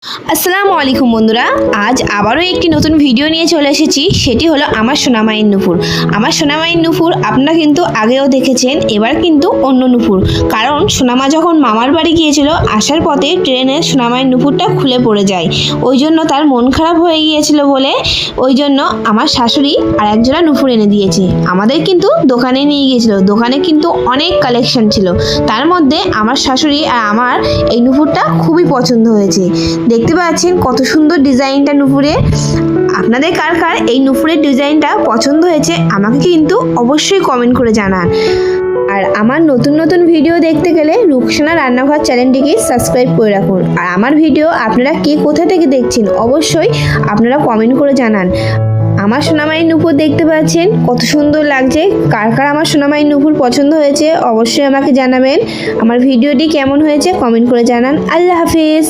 আসসালামু আলাইকুম বন্ধুরা, আজ আবারও একটি নতুন ভিডিও নিয়ে চলে এসেছি। সেটি হলো আমার সোনামাইয়ের নুপুর। আমার সোনামাইয়ের নুপুর আপনারা কিন্তু আগেও দেখেছেন, এবার কিন্তু অন্য নুপুর। কারণ সোনামা যখন মামার বাড়ি গিয়েছিল, আসার পথে ট্রেনে সোনামাইয়ের নুপুরটা খুলে পড়ে যায়। ওই জন্য তার মন খারাপ হয়ে গিয়েছিল বলে ওই জন্য আমার শাশুড়ি আর একজোড়া নুপুর এনে দিয়েছে। আমাদের কিন্তু দোকানে নিয়ে গিয়েছিল, দোকানে কিন্তু অনেক কালেকশন ছিল। তার মধ্যে আমার শাশুড়ি আর আমার এই নুপুরটা খুবই পছন্দ হয়েছে। দেখতে পাচ্ছেন কত সুন্দর ডিজাইনটা নুপুরে। আপনাদের কার কার এই নুপুরের ডিজাইনটা পছন্দ হয়েছে আমাকে কিন্তু অবশ্যই কমেন্ট করে জানান। আর আমার নতুন নতুন ভিডিও দেখতে গেলে রুকসানা রান্নাঘর চ্যানেলটিকে সাবস্ক্রাইব করে রাখুন। আর আমার ভিডিও আপনারা কে কোথা থেকে দেখছেন অবশ্যই আপনারা কমেন্ট করে জানান। আমার সোনামাইয়ের নুপুর দেখতে পাচ্ছেন কত সুন্দর লাগছে। কার কার আমার সোনামাইয়ের নুপুর পছন্দ হয়েছে অবশ্যই আমাকে জানাবেন। আমার ভিডিওটি কেমন হয়েছে কমেন্ট করে জানান। আল্লাহ হাফিজ।